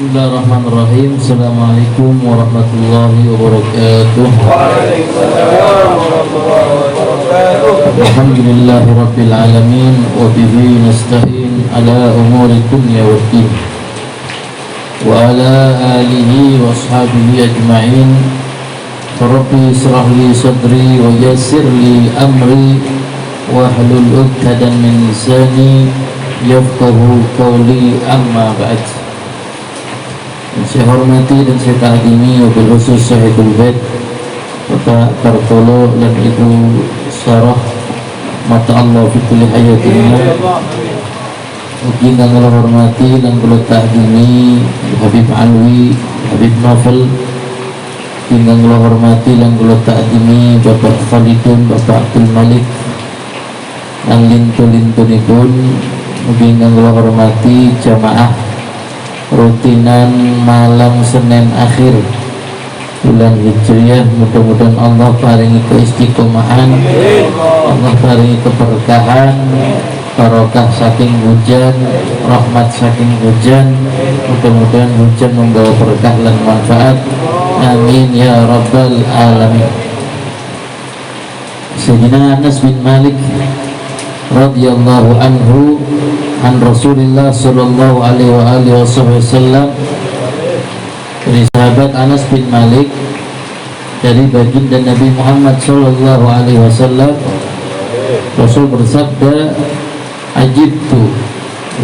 Bismillahirrahmanirrahim. Assalamualaikum warahmatullahi wabarakatuh. Alhamdulillahi rabbil alamin wa bihi nasta'in ala umuri dunya waddin wa ala alihi wa ashabihi ajma'in. Rabbi israh li sadri wa yassir li amri wa hlul 'uqdatam min lisani yafqahu qawli, amma ba'd. Saya hormati dan saya takdimi wabil khusus Sahibul Bait Bapak Kartolo dan Ibu Sarah mata Allah fi kulli hayatina. Mungkin yang kula hormati dan kula takdimi Habib Alwi, Habib Novel. Mungkin yang kula hormati dan kula takdimi Bapak Khalidun, Bapak Abdul Malik dan lintun-lintunipun. Mungkin yang kula hormati jamaah rutinan malam Senin akhir bulan Hijriah. Mudah-mudahan Allah paringi keistiqomahan, Allah paringi keberkahan, barokah saking hujan, rahmat saking hujan. Mudah-mudahan hujan membawa berkah dan manfaat, amin ya rabbal alamin. Sayyidina Anas bin Malik radhiyallahu anhu an Rasulillah sallallahu alaihi wa alihi wasallam, dari sahabat Anas bin Malik dari baginda Nabi Muhammad sallallahu alaihi wasallam, Rasul bersabda, ajibtu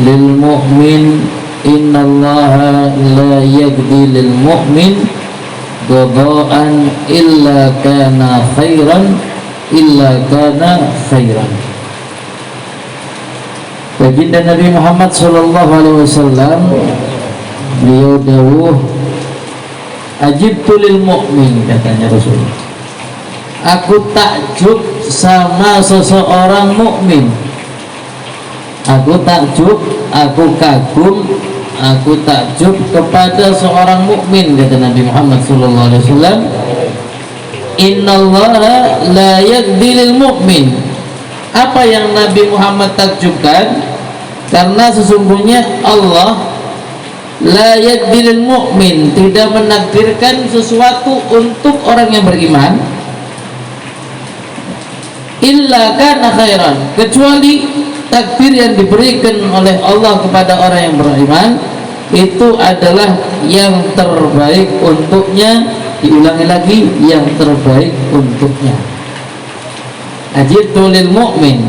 lil mu'min innallaha la yaqdi lil mu'min qada'an illa kana khairan Baginda Nabi Muhammad sallallahu alaihi wasallam beliau dawuh, ajibtu lil mu'min, katanya Rasul, aku takjub sama seseorang mukmin. Aku takjub, aku kagum, aku takjub kepada seorang mukmin, kata Nabi Muhammad sallallahu alaihi wasallam. Innallaha la yaqdi lil mu'min. Apa yang Nabi Muhammad takjubkan? Karena sesungguhnya Allah la yaqdi lil mu'min, tidak menakdirkan sesuatu untuk orang yang beriman illa kana khairan, kecuali takdir yang diberikan oleh Allah kepada orang yang beriman itu adalah yang terbaik untuknya. Diulangi lagi, yang terbaik untuknya. Ajibtu lil mu'min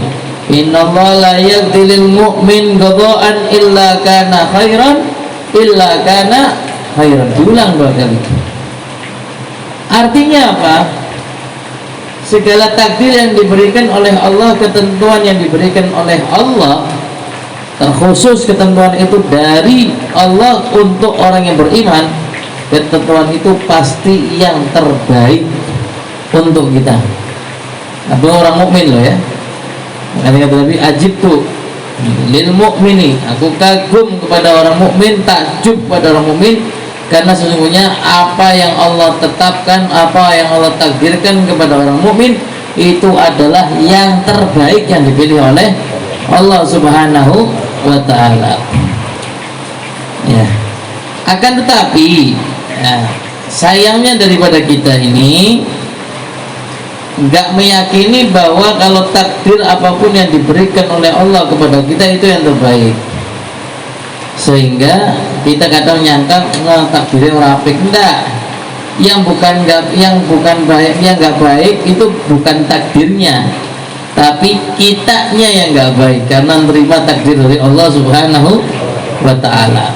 innallaha la yaqdi lil mu'min qada'an illa kana khairan. Diulang dua kali. Artinya apa? Segala takdir yang diberikan oleh Allah, ketentuan yang diberikan oleh Allah, terkhusus ketentuan itu dari Allah untuk orang yang beriman, ketentuan itu pasti yang terbaik untuk kita. Tapi orang mukmin loh ya. Makanya kata Nabi, ajibtu lil mu'mini, aku kagum kepada orang mukmin, takjub pada orang mukmin, karena sesungguhnya apa yang Allah tetapkan, apa yang Allah takdirkan kepada orang mukmin itu adalah yang terbaik yang dipilih oleh Allah Subhanahu wa taala. Ya. Akan tetapi ya, sayangnya daripada kita ini nggak meyakini bahwa kalau takdir apapun yang diberikan oleh Allah kepada kita itu yang terbaik, sehingga kita kadang nyangka takdirnya orang apik. Enggak, yang bukan baik, yang nggak baik itu bukan takdirnya, tapi kitanya yang nggak baik karena menerima takdir dari Allah Subhanahu wa taala.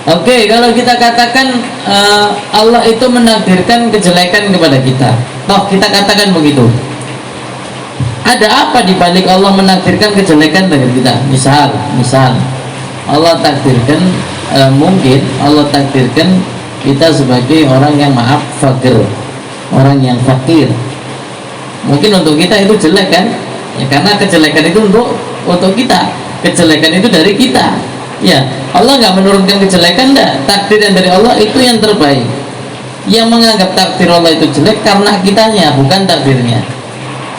Oke, kalau kita katakan Allah itu menakdirkan kejelekan kepada kita, toh kita katakan begitu, ada apa di balik Allah menakdirkan kejelekan dari kita? Misal Allah takdirkan, mungkin Allah takdirkan kita sebagai orang yang fakir, orang yang fakir. Mungkin untuk kita itu jelek kan? Ya, karena kejelekan itu untuk kita, kejelekan itu dari kita. Ya, Allah nggak menurunkan kejelekan, enggak. Takdir yang dari Allah itu yang terbaik. Yang menganggap takdir Allah itu jelek karena kitanya, bukan takdirnya.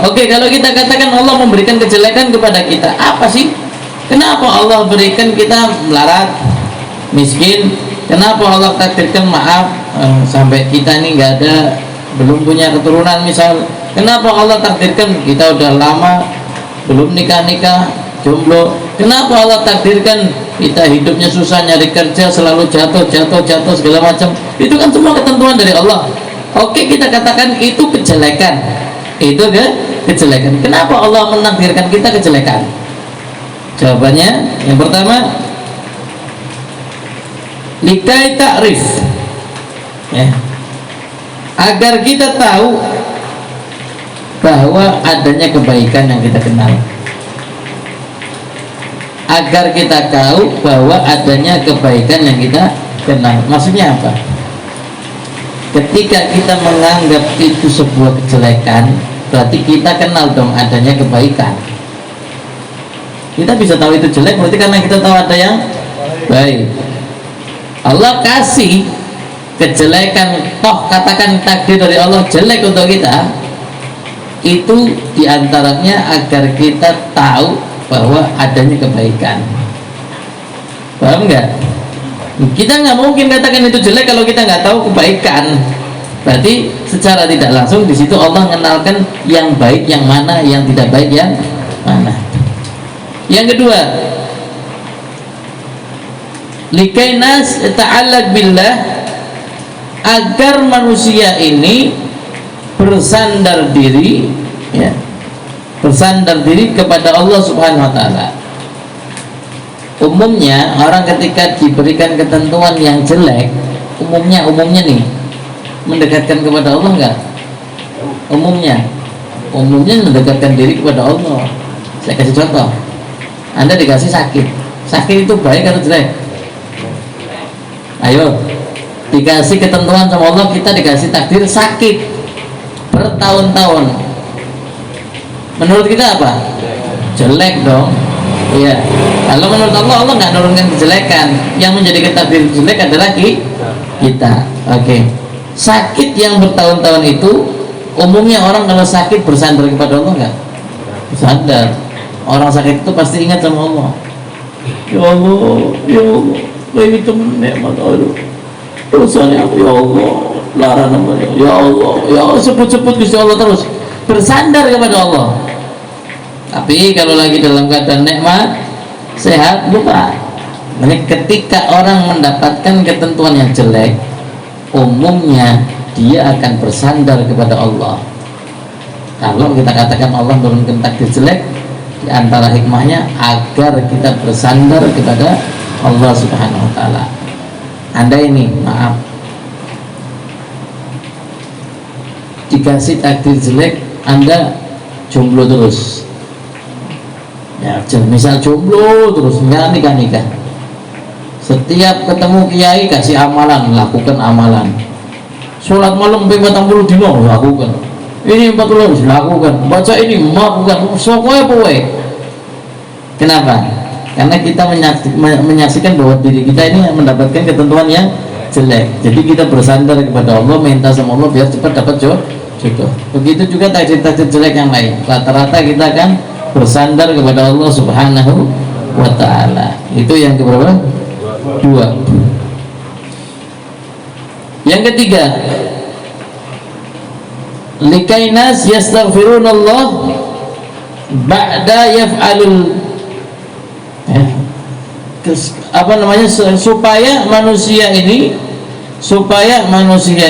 Oke, kalau kita katakan Allah memberikan kejelekan kepada kita, apa sih? Kenapa Allah berikan kita melarat, miskin, kenapa Allah takdirkan maaf sampai kita ini nggak ada, belum punya keturunan misal, kenapa Allah takdirkan kita udah lama belum nikah jomblo, kenapa Allah takdirkan kita hidupnya susah nyari kerja, selalu jatuh segala macam. Itu kan semua ketentuan dari Allah. Oke, kita katakan itu kejelekan, itu kejelekan. Kenapa Allah menakdirkan kita kejelekan? Jawabannya yang pertama, likai ta'rif, ya, agar kita tahu bahwa adanya kebaikan yang kita kenal, agar kita tahu bahwa adanya kebaikan yang kita kenal. Maksudnya apa? Ketika kita menganggap itu sebuah kejelekan, berarti kita kenal dong adanya kebaikan. Kita bisa tahu itu jelek berarti karena kita tahu ada yang baik. Allah kasih kejelekan, toh katakan takdir dari Allah jelek untuk kita, itu diantaranya agar kita tahu bahwa adanya kebaikan. Paham nggak? Kita nggak mungkin katakan itu jelek kalau kita nggak tahu kebaikan. Berarti secara tidak langsung di situ Allah mengenalkan yang baik yang mana, yang tidak baik yang mana. Yang kedua, likai nas ta'allaq billah, agar manusia ini bersandar diri, ya, bersandar diri kepada Allah Subhanahu wa taala. Umumnya orang ketika diberikan ketentuan yang jelek, umumnya nih mendekatkan kepada Allah enggak? Umumnya mendekatkan diri kepada Allah. Saya kasih contoh. Anda dikasih sakit itu baik atau jelek? Ayo, dikasih ketentuan sama Allah, kita dikasih takdir sakit bertahun-tahun. Menurut kita apa? Jelek dong. Iya. Kalau menurut Allah, Allah nggak nurunkan kejelekan. Yang menjadi takdir jelek adalah kita. Oke. Sakit yang bertahun-tahun itu, umumnya orang kalau sakit bersandar kepada Allah nggak? Bersandar. Orang sakit itu pasti ingat sama Allah. Ya Allah, ini teman nikmat Allah. Dosanya aku, ya Allah, larang namanya. Ya Allah, ya Allah, sebut-sebut Gusti Allah terus. Bersandar kepada Allah. Tapi kalau lagi dalam keadaan nikmat, sehat, lupa. Nah, ketika orang mendapatkan ketentuan yang jelek, umumnya dia akan bersandar kepada Allah. Kalau kita katakan Allah menurunkan takdir jelek, di antara hikmahnya agar kita bersandar kepada Allah Subhanahu wa taala. Anda ini, maaf, dikasih takdir jelek, Anda jomblo terus. Ya, misal jomblo terus, nggak nikah. Setiap ketemu kiai kasih amalan, lakukan amalan. Sholat malam 40 dino lakukan. Ini 40 lakukan. Baca ini lakukan. Sokoy poe. Kenapa? Karena kita menyaksikan bahwa diri kita ini mendapatkan ketentuan yang jelek. Jadi kita bersandar kepada Allah, minta sama Allah biar cepat dapat jodoh. Begitu juga takdir-takdir jelek yang lain. Rata-rata kita akan bersandar kepada Allah Subhanahu wa ta'ala. Itu yang keberapa? 2. Yang ketiga, likai nas yastaghfirunallah ba'da yaf'alul, supaya manusia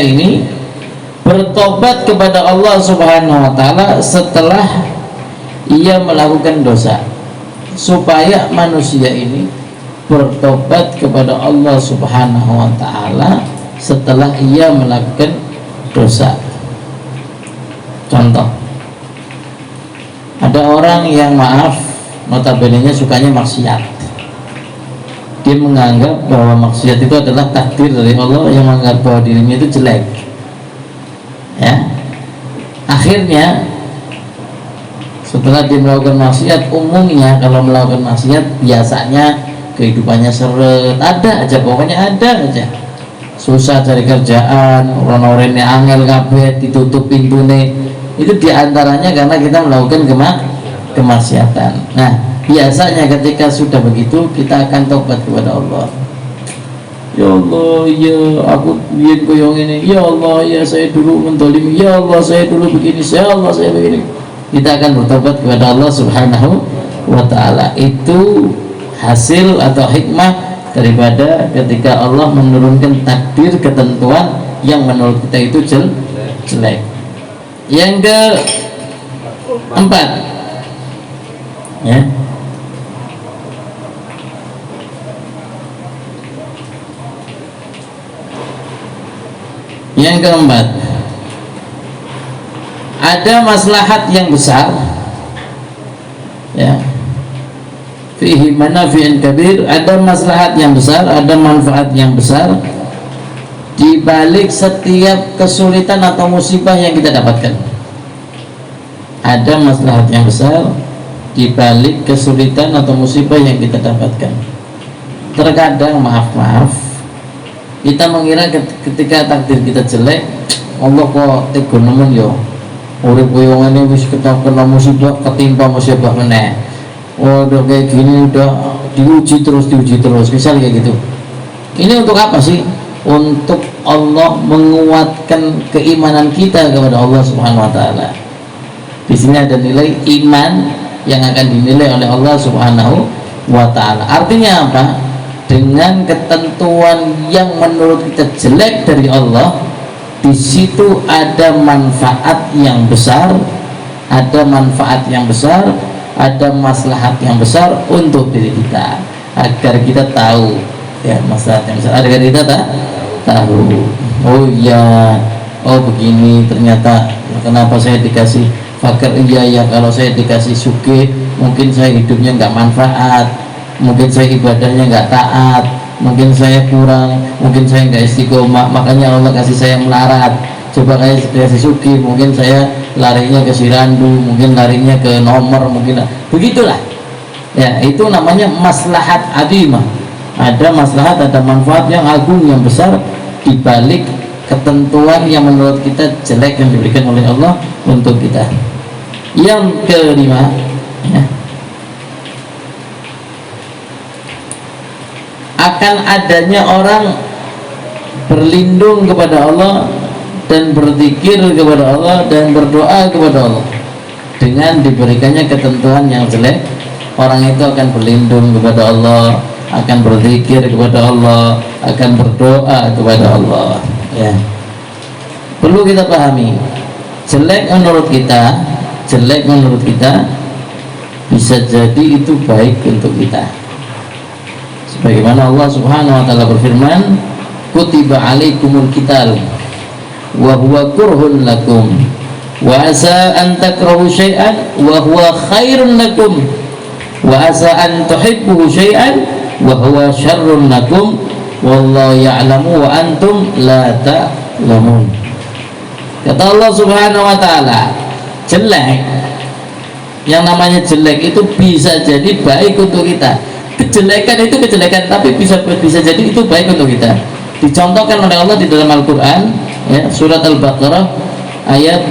ini bertobat kepada Allah Subhanahu wa taala setelah ia melakukan dosa. Supaya manusia ini bertobat kepada Allah Subhanahu wa taala setelah ia melakukan dosa. Contoh, ada orang yang maaf, notabene-nya sukanya maksiat. Dia menganggap bahwa maksiat itu adalah takdir dari Allah, yang menganggap bahwa dirinya itu jelek. Ya, akhirnya setelah dia melakukan maksiat, umumnya kalau melakukan maksiat biasanya kehidupannya seret, ada aja, pokoknya ada aja. Susah cari kerjaan, orang-orangnya angel kabeh, ditutup pintune. Itu diantaranya karena kita melakukan kemaksiatan. Nah, biasanya ketika sudah begitu kita akan tobat kepada Allah. Ya Allah, ya aku biar koyong ini. Ya Allah, ya saya dulu mendolimi. Ya Allah, saya dulu begini. Ya Allah, saya begini. Kita akan bertobat kepada Allah Subhanahu wa Ta'ala. Itu hasil atau hikmah daripada ketika Allah menurunkan takdir ketentuan yang menurut kita itu jelek. Yang keempat, ya. Yang keempat, ada maslahat yang besar, ya, fihi manafi'un kabir, ada maslahat yang besar, ada manfaat yang besar di balik setiap kesulitan atau musibah yang kita dapatkan. Ada maslahat yang besar di balik kesulitan atau musibah yang kita dapatkan. Terkadang maaf kita mengira ketika takdir kita jelek, Allah kok tega nemen yo. Urip koyo ngene wis kena musibah, ketimpa musibah meneh. Oh, udah kayak gini udah diuji terus, misal kayak gitu. Ini untuk apa sih? Untuk Allah menguatkan keimanan kita kepada Allah Subhanahu wa Ta'ala. Di sini ada nilai iman yang akan dinilai oleh Allah Subhanahu wa Ta'ala. Artinya apa? Dengan ketentuan yang menurut kita jelek dari Allah, di situ ada manfaat yang besar, ada maslahat yang besar untuk diri kita, agar kita tahu, ya, maslahat yang besar agar kita tahu. Oh iya, oh begini ternyata kenapa saya dikasih fakir. Iya ya, kalau saya dikasih sugih mungkin saya hidupnya nggak manfaat, mungkin saya ibadahnya nggak taat, mungkin saya kurang, mungkin saya nggak istiqomah, makanya Allah kasih saya melarat. Coba kayak kasih suki, mungkin saya larinya ke sirandu, mungkin larinya ke nomor, mungkin begitulah. Ya, itu namanya maslahat adimah. Ada maslahat, ada manfaat yang agung, yang besar di balik ketentuan yang menurut kita jelek yang diberikan oleh Allah untuk kita. Yang kelima, ya, akan adanya orang berlindung kepada Allah dan berzikir kepada Allah dan berdoa kepada Allah. Dengan diberikannya ketentuan yang jelek, orang itu akan berlindung kepada Allah, akan berzikir kepada Allah, akan berdoa kepada Allah, ya. Perlu kita pahami, jelek menurut kita bisa jadi itu baik untuk kita. Sebagaimana Allah Subhanahu wa Ta'ala berfirman, kutiba alaikumul qital wa huwa kurhun lakum wa asa an takrahu syai'an wa huwa khairun lakum wa asa an tuhibbu syai'an wa huwa syarrun lakum wallahu ya'lamu wa antum la ta'lamun. Kata Allah Subhanahu wa Ta'ala, jelek, yang namanya jelek itu bisa jadi baik untuk kita. Kejelekan itu kejelekan, tapi bisa jadi itu baik untuk kita. Dicontohkan oleh Allah di dalam Al-Quran, ya, surat Al-Baqarah ayat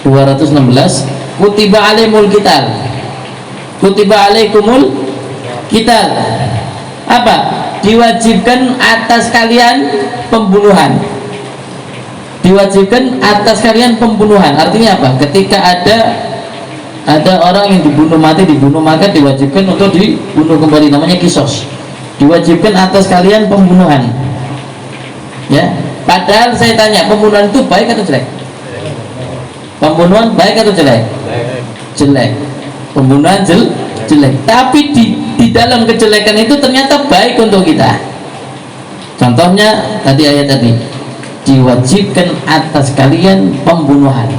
216, kutiba alaikumul qital, apa? Diwajibkan atas kalian pembunuhan. Diwajibkan atas kalian pembunuhan. Artinya apa? Ketika ada orang yang dibunuh mati, maka diwajibkan untuk dibunuh kembali, namanya kisos. Diwajibkan atas kalian pembunuhan, ya. Padahal saya tanya, pembunuhan itu baik atau jelek? Pembunuhan baik atau jelek? Jelek. Pembunuhan jelek. Tapi di dalam kejelekan itu ternyata baik untuk kita. Contohnya ayat tadi, diwajibkan atas kalian pembunuhan.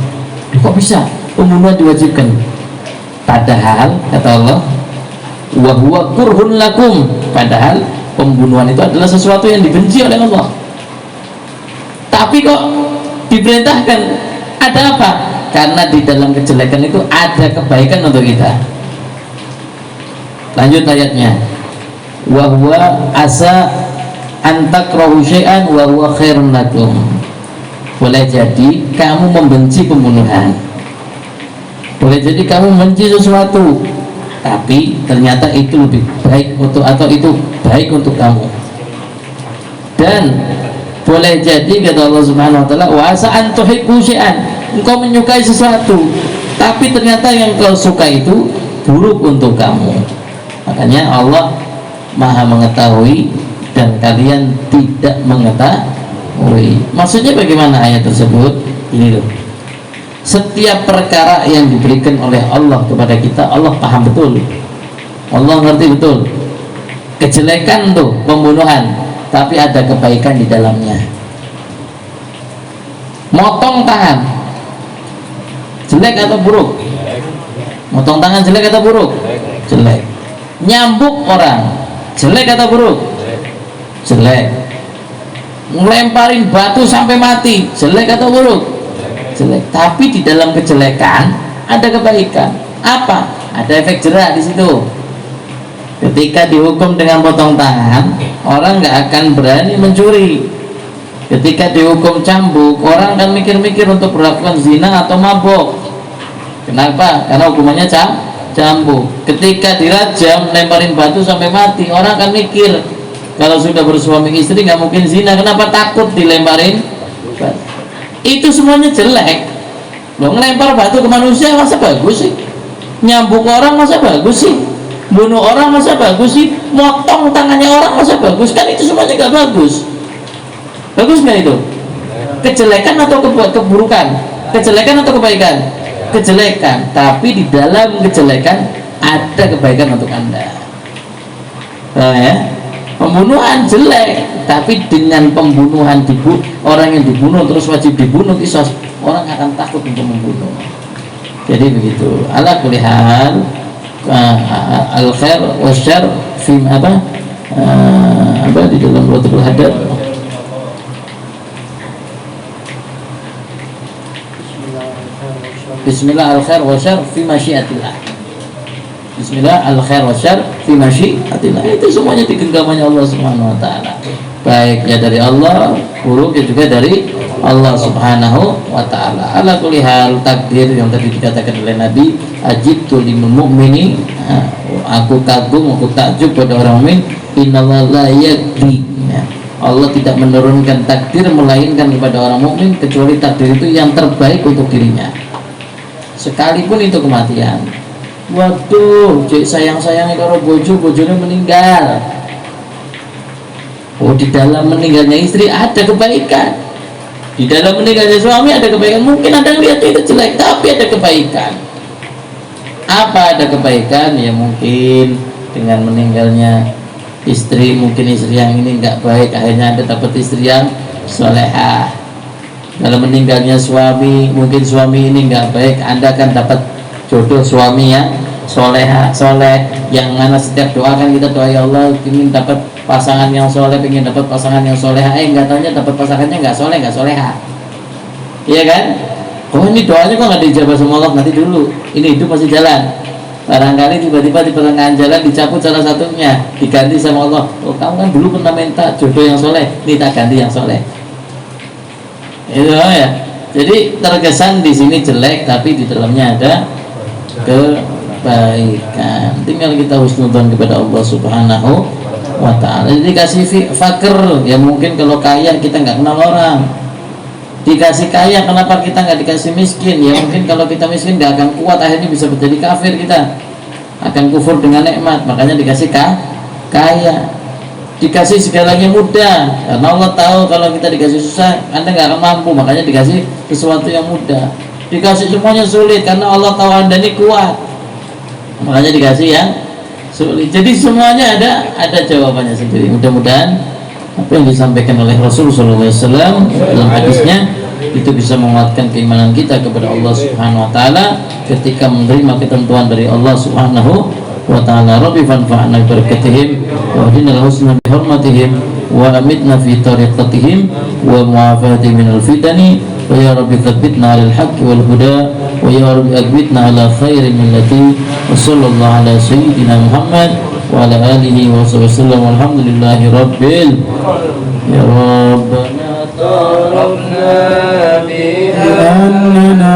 Kok bisa pembunuhan diwajibkan? Padahal kata Allah, wa huwa kurhun lakum, padahal pembunuhan itu adalah sesuatu yang dibenci oleh Allah. Tapi kok diperintahkan? Ada apa? Karena di dalam kejelekan itu ada kebaikan untuk kita. Lanjut ayatnya, wa huwa asa an takrahu syai'an wa huwa khairun lakum. Boleh jadi kamu membenci pembunuhan, boleh jadi kamu membenci sesuatu, tapi ternyata itu lebih baik untuk, atau itu baik untuk kamu. Dan boleh jadi kata Allah Subhanahu wa taala, wa asa an tuhibbu syai'an, engkau menyukai sesuatu tapi ternyata yang kau suka itu buruk untuk kamu. Makanya Allah Maha mengetahui dan kalian tidak mengetahui. Maksudnya bagaimana ayat tersebut? Ini loh, setiap perkara yang diberikan oleh Allah kepada kita, Allah paham betul, Allah ngerti betul. Kejelekan tuh pembunuhan, tapi ada kebaikan di dalamnya. Motong tangan jelek atau buruk? Motong tangan jelek atau buruk? Jelek. Nyambuk orang jelek atau buruk? Jelek. Ngelemparin batu sampai mati jelek atau buruk? Jelek. Tapi di dalam kejelekan ada kebaikan. Apa? Ada efek jerak di situ. Ketika dihukum dengan potong tangan, orang nggak akan berani mencuri. Ketika dihukum cambuk, orang akan mikir-mikir untuk melakukan zina atau mabok. Kenapa? Karena hukumannya cambuk. Ketika dirajam, lemparin batu sampai mati, orang akan mikir, kalau sudah bersuami istri nggak mungkin zina. Kenapa? Takut dilemparin batu. Itu semuanya jelek. Loh, ngelempar batu ke manusia masa bagus sih? Nyambuk orang masa bagus sih? Bunuh orang masa bagus sih? Motong tangannya orang masa bagus? Kan itu semuanya nggak bagus. Bagus nggak itu? Kejelekan atau keburukan? Kejelekan atau kebaikan? Kejelekan. Tapi di dalam kejelekan ada kebaikan untuk Anda. Nah, ya? Pembunuhan jelek, tapi dengan pembunuhan orang yang dibunuh terus wajib dibunuh, kisos, orang akan takut untuk membunuh. Jadi begitu. Ala kulli hal, al khair wasyarr fi apa di dalam Suratul Hadid. Bismillah al-khair wa syarr fi masyiatillah. Bismillah al-khair wa syarr fi masyiatillah. Itu semuanya di genggamannya Allah Subhanahu wa taala. Baiknya dari Allah, buruknya juga dari Allah Subhanahu wa taala. Ala kulli hal, takdir yang tadi dikatakan oleh Nabi, ajibtu lil mu'mini, aku kagum, aku takjub pada orang mukmin, innallaha la yaqdi. Allah tidak menurunkan takdir melainkan kepada orang mukmin kecuali takdir itu yang terbaik untuk dirinya. Sekalipun itu kematian. Waduh, sayang-sayangnya kalau bojone meninggal. Oh, di dalam meninggalnya istri ada kebaikan. Di dalam meninggalnya suami ada kebaikan. Mungkin ada yang lihat itu jelek, tapi ada kebaikan. Apa ada kebaikan? Ya mungkin dengan meninggalnya istri, mungkin istri yang ini nggak baik, akhirnya Anda dapat istri yang solehah. Dalam meninggalnya suami, mungkin suami ini nggak baik, Anda akan dapat jodoh suami yang soleh, yang mana setiap doa kan kita doa, ya Allah ingin dapat pasangan yang soleh, ingin dapat pasangan yang soleh, nggak taunya dapat pasangannya nggak soleh, nggak soleha, iya kan? Oh, ini doanya kok nggak dijawab sama Allah? Nanti dulu, ini hidup masih jalan. Barangkali tiba-tiba di pertengahan jalan dicabut salah satunya, diganti sama Allah. Oh, kamu kan dulu pernah minta jodoh yang soleh, ini tak ganti yang soleh. Itu ya. Jadi terkesan di sini jelek, tapi di dalamnya ada kebaikan. Tinggal kita husnudzon kepada Allah Subhanahu wa taala. Jadi dikasih fakir, ya mungkin kalau kaya kita nggak kenal orang. Dikasih kaya, kenapa kita nggak dikasih miskin? Ya mungkin kalau kita miskin nggak akan kuat, akhirnya bisa menjadi kafir, kita akan kufur dengan nikmat. Makanya dikasih kaya. Dikasih segalanya mudah, karena Allah tahu kalau kita dikasih susah Anda nggak akan mampu, makanya dikasih sesuatu yang mudah. Dikasih semuanya sulit, karena Allah tahu Anda ini kuat, makanya dikasih yang sulit. Jadi semuanya ada jawabannya sendiri. Mudah-mudahan apa yang disampaikan oleh Rasulullah SAW dalam hadisnya itu bisa menguatkan keimanan kita kepada Allah Subhanahu wa taala ketika menerima ketentuan dari Allah Subhanahu wa ta'ala. Rabbi fanfa'na bi barakatihim wa hdina al-husna bi hurmatihim wa amitna fi tariqatihim wa mu'afati min al-fitani wa ya Rabbi thabbitna 'alal haqqi wal huda wa ya Rabbi agbitna 'ala khairi millati wa sallallahu ala sayyidina Muhammad wa ala alihi wa sallam walhamdulillahi rabbil ya Rabbana tarabna bi annana